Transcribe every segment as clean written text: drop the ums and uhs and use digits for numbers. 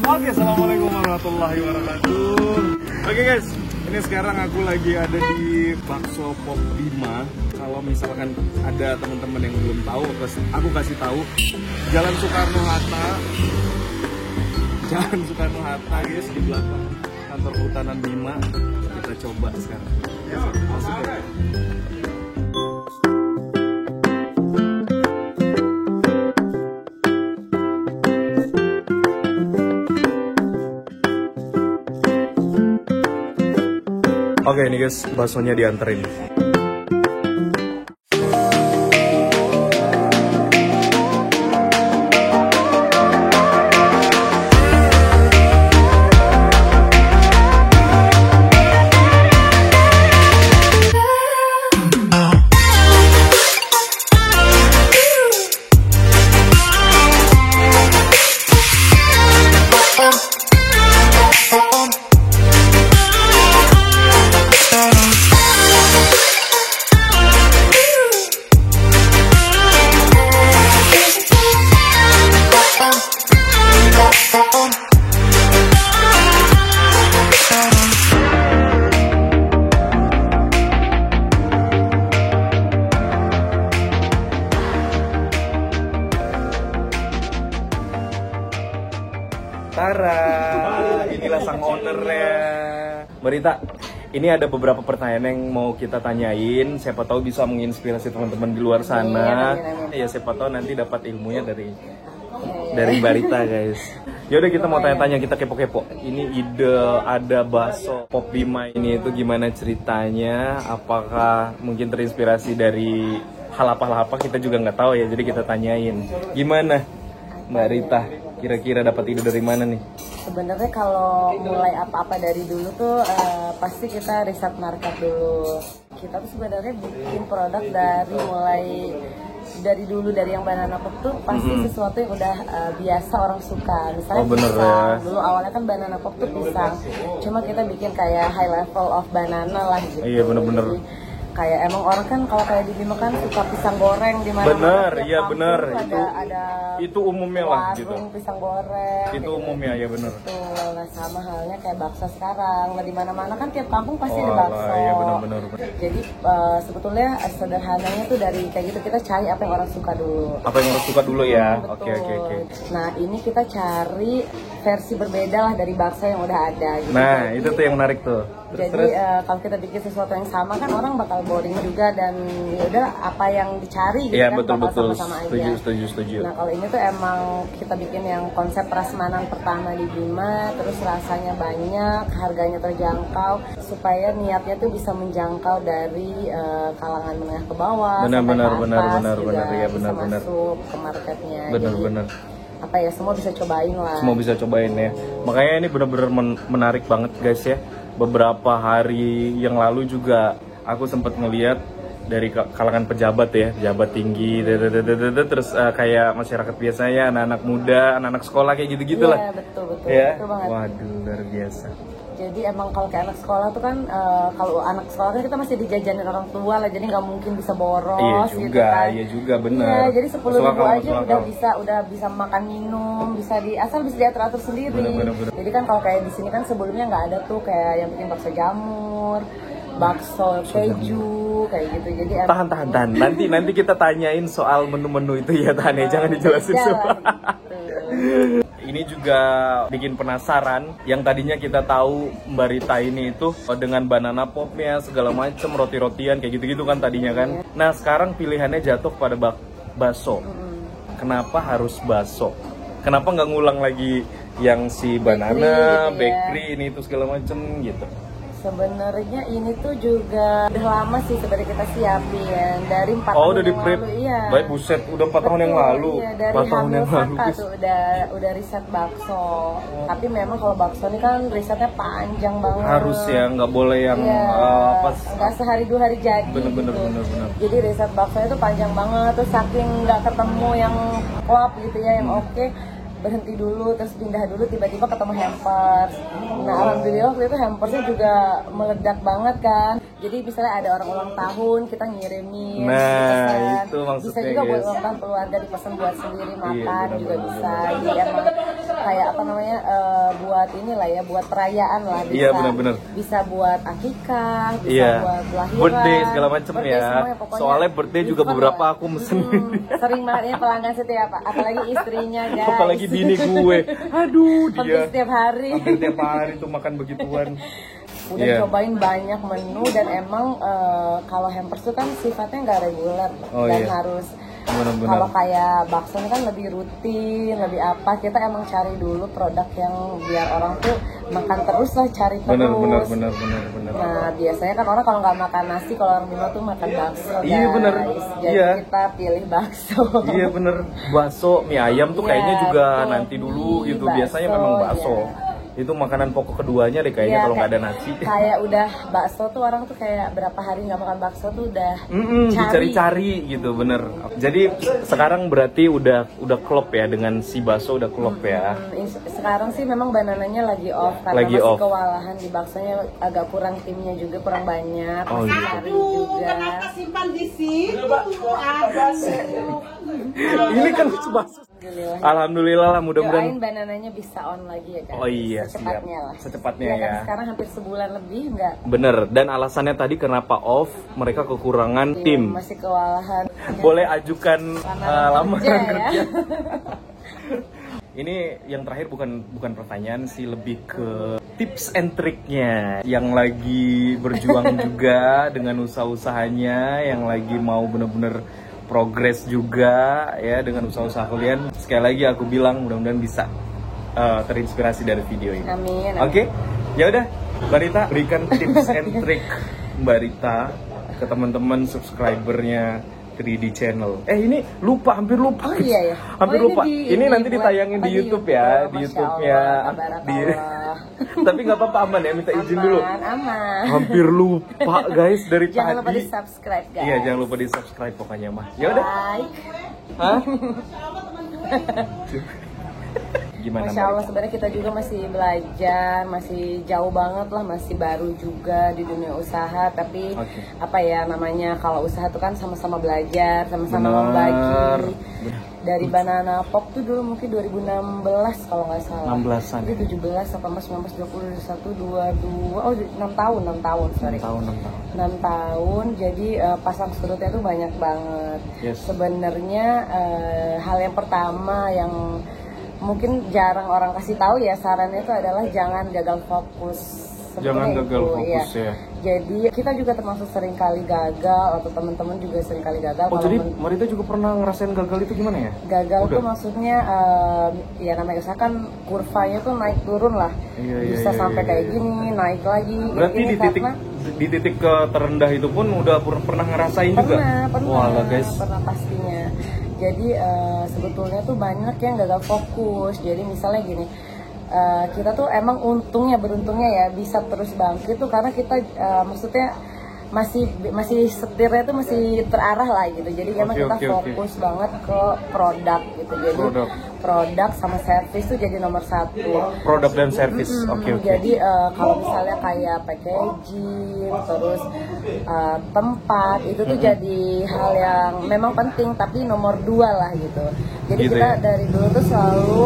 Oke, assalamualaikum warahmatullahi wabarakatuh. Oke guys, ini sekarang aku lagi ada di Bakso Pop Bima. Kalau misalkan ada teman-teman yang belum tahu, aku kasih tahu. Jalan Soekarno Hatta. Jalan Soekarno Hatta guys, di belakang kantor kehutanan Bima. Kita coba sekarang. Masuk ya. Oke, ini guys, baksonya dianterin. Tara, inilah sang ownernya. Mbak Rita, ini ada beberapa pertanyaan yang mau kita tanyain. Siapa tahu bisa menginspirasi teman-teman di luar sana. Ya siapa tahu nanti dapat ilmunya dari Mbak Rita guys. Yaudah kita mau tanya-tanya, kita kepo-kepo. Ini ide ada bakso Pop Bima ini itu gimana ceritanya? Apakah mungkin terinspirasi dari hal apa kita juga nggak tahu ya. Jadi kita tanyain. Gimana Mbak Rita? Kira-kira dapat ide dari mana nih? Sebenarnya kalau mulai apa-apa dari dulu tuh pasti kita riset market dulu. Kita tuh sebenarnya bikin produk dari dulu dari yang banana pop tuh pasti sesuatu yang udah biasa orang suka. Misalnya pisang. Ya. Dulu awalnya kan banana pop tuh pisang. Cuma kita bikin kayak high level of banana lah gitu. Iya bener-bener. Kayak emang orang kan kalau kayak di Bima kan suka pisang goreng di mana. Bener, iya bener. Itu umumnya lah gitu. Pisang goreng. Itu gitu. Umumnya ya bener. Betul. Nah sama halnya kayak bakso sekarang. Nah di mana-mana kan tiap kampung pasti ada bakso. Iya bener. Jadi sebetulnya sederhananya tuh dari kayak gitu kita cari apa yang orang suka dulu. Apa yang orang suka dulu ya. Oke. Nah ini kita cari versi berbeda lah dari bakso yang udah ada. Gitu. Nah itu tuh yang menarik tuh. Jadi kalau kita bikin sesuatu yang sama kan orang bakal boring juga dan yaudah apa yang dicari gitu kan betul. sama-sama aja. Setuju. Nah kalau ini tuh emang kita bikin yang konsep prasmanan pertama di Bima, terus rasanya banyak, harganya terjangkau, supaya niatnya tuh bisa menjangkau dari kalangan menengah ke bawah, benar ya masuk ke marketnya. Benar. Apa ya semua bisa cobain lah. Semua bisa cobain ya. Makanya ini benar-benar menarik banget guys ya. Beberapa hari yang lalu juga aku sempat ngeliat dari kalangan pejabat ya, pejabat tinggi, terus kayak masyarakat biasanya, anak-anak muda, anak-anak sekolah kayak gitu-gitu lah. Iya betul ya? Betul banget. Waduh luar biasa. Jadi emang kalau kayak anak sekolah tuh kan, kalau anak sekolah kan kita masih dijajanin orang tua lah, jadi nggak mungkin bisa boros gitu kan. Iya juga benar. Iya, jadi 10.000 aja udah bisa makan minum, asal bisa diatur sendiri. Bener. Jadi kan kalau kayak di sini kan sebelumnya nggak ada tuh kayak yang bikin bakso jamur, bakso keju kayak gitu. Jadi tahan. Nanti kita tanyain soal menu-menu itu ya, tahan ya, jangan dijelasin semua. Ini juga bikin penasaran. Yang tadinya kita tahu Mbak Rita ini itu dengan banana popnya segala macem, roti-rotian kayak gitu-gitu kan tadinya kan. Nah sekarang pilihannya jatuh pada bakso. Kenapa harus bakso? Kenapa nggak ngulang lagi yang si banana, bakery ini itu segala macem gitu? Sebenarnya ini tuh juga udah lama sih sebenarnya kita siapin dari 4 tahun udah yang lalu. Iya. Baik buset, udah 4 tahun yang lalu. Iya, dari 4 tahun yang lalu tuh udah riset bakso. Tapi memang kalau bakso ini kan risetnya panjang banget. Harus ya, nggak boleh yang nggak sehari 2 hari jadi. Bener. Jadi riset bakso itu panjang banget, terus saking nggak ketemu yang klop gitu ya, yang oke. Berhenti dulu, terus pindah dulu, tiba-tiba ketemu hampers. Nah alhamdulillah waktu itu hampersnya juga meledak banget kan. Jadi misalnya ada orang ulang tahun, kita ngirimin. Nah itu maksudnya bisa juga buat ulang tahun keluarga, dipesan buat sendiri makan juga bisa. Jadi emang kayak apa namanya buat inilah ya, buat perayaan lah, bisa Iya, benar-benar. bisa buat akikah, bisa Iya, buat lahiran, birthday segala macam birthday ya. semuanya, pokoknya Soalnya birthday juga event beberapa lah. aku mesen. Sering banget ya pelanggan setiap, apalagi istrinya guys. Apalagi bini gue, aduh Hampir dia setiap hari. hampir tiap hari tuh makan begituan. Udah Iya. cobain banyak menu dan emang kalau hampers tuh kan sifatnya nggak reguler Oh, dan iya. harus Benar-benar. kalau kayak bakso ini kan lebih rutin, lebih apa, kita emang cari dulu produk yang biar orang tuh makan terus lah, cari terus. Benar. Nah biasanya kan orang kalau nggak makan nasi, kalau orang Bima tuh makan bakso. Iya, guys. bener. Jadi Iya. kita pilih bakso. Iya bener, bakso, mie ayam tuh Iya, kayaknya juga betul. nanti dulu gitu. Bakso, Biasanya memang bakso. iya. Itu makanan pokok keduanya deh kayaknya Iya, kalau nggak ada kayak- nasi. Kayak udah bakso tuh orang tuh kayak berapa hari nggak makan bakso tuh udah Dicari-cari gitu, bener. Jadi sekarang berarti udah klop ya dengan si bakso, udah klop ya. Sekarang sih memang banananya lagi off karena Lagi masih off. kewalahan di baksonya, agak kurang timnya juga, kurang banyak. Oh, masih gitu. cari juga. Simpan di situ ada Ini kan bakso. Alhamdulillah. Alhamdulillah lah, Doain mudah-mudahan. banananya bisa on lagi ya guys. Oh iya, Secepatnya siap. lah. Secepatnya Iya kan, ya. sekarang hampir sebulan lebih nggak. Bener, dan alasannya tadi kenapa off, mereka kekurangan tim. Masih kewalahan. Boleh ajukan lamaran kerja, kerja. ya. Ini yang terakhir bukan pertanyaan sih, lebih ke tips and triknya yang lagi berjuang juga dengan usaha-usahanya, yang lagi mau bener-bener progres juga ya dengan usaha-usaha kalian. Sekali lagi aku bilang mudah-mudahan bisa terinspirasi dari video ini. Amin. Oke, ya udah, Mbak Rita berikan tips and trick Mbak Rita ke teman-teman subscribernya 3D channel. Ini hampir lupa. Oh iya ya. Hampir Oh, lupa. Ini nanti buat- ditayangin di oh, YouTube ya, di Masya YouTube-nya. Allah, Di tabarakallah. Tapi nggak apa-apa, aman ya, minta izin dulu. Aman. Hampir lupa guys dari Jangan lupa tadi. di subscribe guys. Iya, jangan lupa di subscribe pokoknya mah. Ya udah. Like. Hah? Gimana? Masya Mbak Allah, Rita? sebenarnya kita juga masih belajar, masih jauh banget lah, masih baru juga di dunia usaha. Tapi Oke. apa ya namanya, kalau usaha tuh kan sama-sama belajar, sama-sama Benar. membagi. Benar. Dari Banana Pop tuh dulu mungkin 2016 kalau nggak salah. 16-an. Jadi 17, 18, 19, 20, 21, 22, oh 6 tahun, sorry. 6 tahun. 6 tahun, jadi pasang surutnya tuh banyak banget. Yes. Sebenarnya hal yang pertama yang mungkin jarang orang kasih tahu ya, sarannya itu adalah jangan gagal fokus. Jangan Sebenarnya gagal fokus ya. Jadi kita juga termasuk sering kali gagal, atau teman-teman juga sering kali gagal. Oh, Kalau jadi Mbak Rita juga pernah ngerasain gagal itu gimana ya? gagal Udah. tuh maksudnya ya namanya usaha kan kurvanya tuh naik turun lah. Iya, Bisa iya, sampai iya, kayak iya. gini, naik lagi. Berarti Ini di titik ke terendah itu pun udah pernah ngerasain juga? pernah Walah guys. pernah pastinya. Jadi sebetulnya tuh banyak yang gagal fokus. Jadi misalnya gini, kita tuh emang beruntungnya ya bisa terus bangkit tuh karena kita maksudnya masih setirnya tuh masih terarah lah gitu. Jadi emang kita Oke. fokus banget ke produk gitu. Jadi produk sama servis tuh jadi nomor satu. Produk dan service. Oke. Jadi kalau misalnya kayak packaging, terus tempat, itu tuh jadi hal yang memang penting, tapi nomor 2 lah gitu. Jadi Gitu kita ya? dari dulu tuh selalu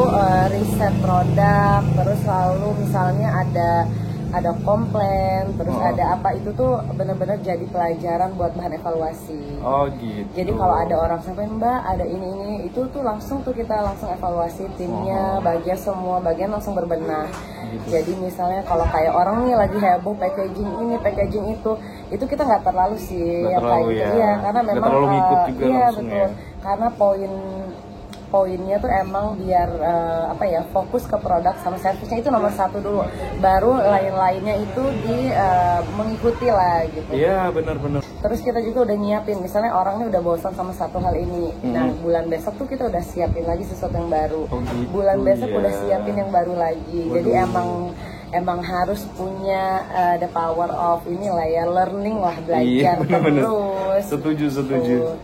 riset produk, terus selalu misalnya ada komplain, terus Oh. ada apa, itu tuh benar-benar jadi pelajaran buat bahan evaluasi. Oh gitu. Jadi kalau ada orang sampai Mbak ada ini itu tuh langsung tuh kita langsung evaluasi timnya, bagian langsung berbenah. Gitu. Jadi misalnya kalau kayak orang nih lagi heboh packaging ini, packaging itu kita nggak terlalu sih Nggak yang terlalu kayak gitu. ya. Iya, karena Nggak memang terlalu ngikut juga iya langsung betul. ya. Karena poinnya tuh emang biar fokus ke produk sama servisnya itu nomor 1 dulu, baru lain-lainnya itu mengikuti lah gitu. Iya benar-benar. Terus kita juga udah nyiapin, misalnya orang ini udah bosan sama satu hal ini, nah bulan besok tuh kita udah siapin lagi sesuatu yang baru. Oh, gitu, Bulan besok ya. udah siapin yang baru lagi. Jadi Waduh. emang harus punya the power of inilah ya, learning lah, Iya belajar benar-benar. terus. Setuju.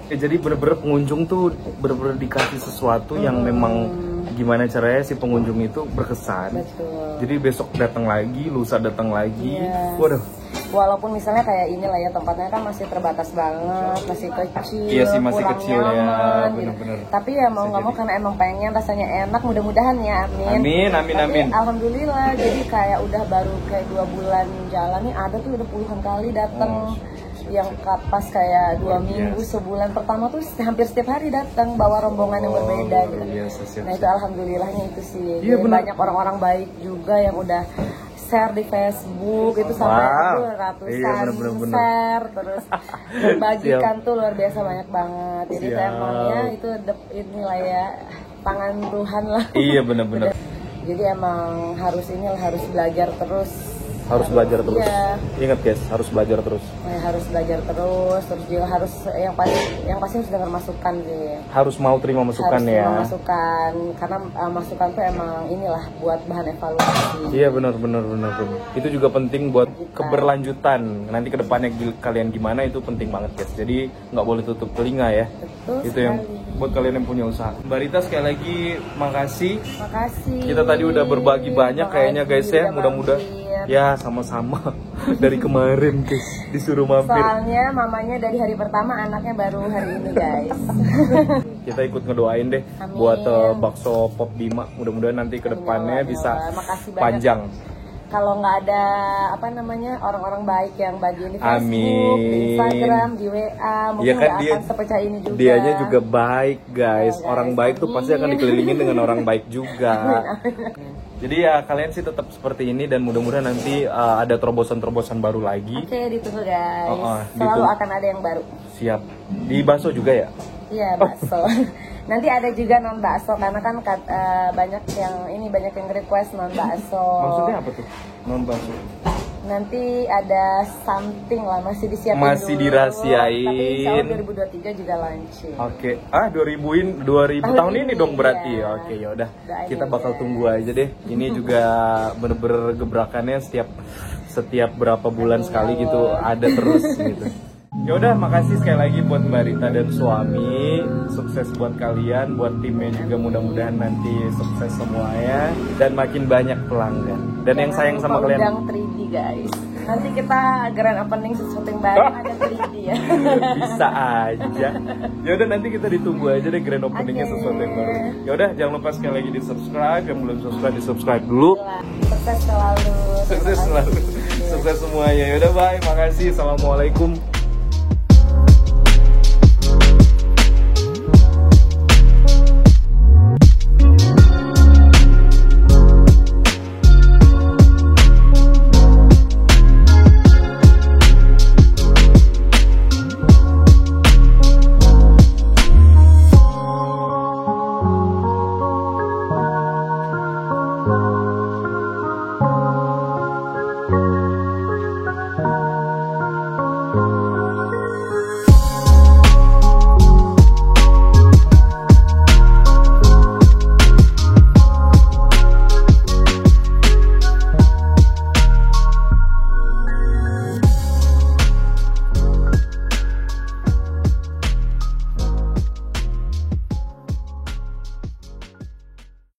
Jadi bener-bener pengunjung tuh bener-bener dikasih sesuatu yang memang gimana caranya si pengunjung itu berkesan. Betul. Jadi besok datang lagi, lusa datang lagi. Iya. Waduh. Walaupun misalnya kayak inilah ya, tempatnya kan masih terbatas banget, masih kecil, Iya sih, masih kurang kecil ya, nyaman, gitu. bener-bener. Tapi ya mau Bisa nggak mau jadi. karena emang pengen rasanya enak, mudah-mudahan ya, amin. Amin, amin, Tapi amin. alhamdulillah, jadi kayak udah baru kayak 2 bulan jalan nih, ada tuh udah puluhan kali datang. Yang pas kayak 2 minggu, biasa. sebulan pertama tuh hampir setiap hari datang bawa rombongan yang berbeda gitu. Luar biasa, siap, Nah itu alhamdulillahnya itu sih. Iya, Jadi bener. banyak orang-orang baik juga yang udah share di Facebook itu sampai Wow. aduh, ratusan Iya, bener. share, terus berbagikan tuh luar biasa banyak banget. Jadi Siap. saya emangnya itu inilah ya tangan Tuhan lah. Iya benar-benar. Jadi emang harus belajar terus. Harus belajar terus. Iya. Ingat guys, harus belajar terus. Harus belajar terus juga harus yang pasti harus dengar masukan sih. Harus mau terima masukan Harus ya. terima masukan karena masukan tuh emang inilah buat bahan evaluasi. Iya benar. Itu juga penting buat keberlanjutan. Nanti kedepannya kalian gimana itu penting banget guys. Jadi nggak boleh tutup telinga ya. Betul Itu yang sekali. buat kalian yang punya usaha. Mbak Rita sekali lagi makasih. Makasih. Kita tadi udah berbagi banyak kayaknya guys ya. Udah Mudah-mudahan mampir. ya sama-sama dari kemarin guys disuruh mampir. Soalnya mamanya dari hari pertama, anaknya baru hari ini guys. Kita ikut ngedoain deh Amin. buat bakso Pop Bima. Mudah-mudahan nanti kedepannya Amin, bisa makasih banyak. panjang. Kalau nggak ada orang-orang baik yang bagiin di Facebook, Amin. di Instagram, di WA, mungkin Iya kan, nggak akan sepecah ini juga. Dianya juga baik guys. Ya, Orang guys. baik tuh pasti akan Amin. dikelilingin dengan orang baik juga. Jadi ya kalian sih tetap seperti ini dan mudah-mudahan nanti ada terobosan-terobosan baru lagi. Oke, ditunggu guys. Selalu ditunggu. akan ada yang baru. Siap. Di bakso juga ya? Iya, bakso. Nanti ada juga non bakso karena kan banyak yang request non bakso. Maksudnya apa tuh? Non bakso. Nanti ada something lah, masih disiapin Masih dulu. dirahasiain. Tapi insya Allah 2023 juga launching. Oke. 2000 tahun ini dong berarti. Iya. Oke, ya udah. Doain Kita aja. bakal tunggu aja deh. Ini juga bener-bener gebrakannya setiap berapa bulan Amin, sekali ya gitu Allah. ada terus gitu. Ya udah, makasih sekali lagi buat Mbak Rita dan suami. Sukses buat kalian, buat timnya juga mudah-mudahan nanti sukses semuanya dan makin banyak pelanggan. Dan yang sayang sama kalian. Undang 3D guys. Nanti kita grand opening sesuatu yang baru ada 3D ya. Bisa aja. Ya udah, nanti kita ditunggu aja deh grand openingnya Oke. sesuatu yang baru. Ya udah, jangan lupa sekali lagi di subscribe. Yang belum subscribe di subscribe dulu. Sukses selalu. Sukses selalu. Sukses semuanya. Ya udah, bye. Makasih. Assalamualaikum.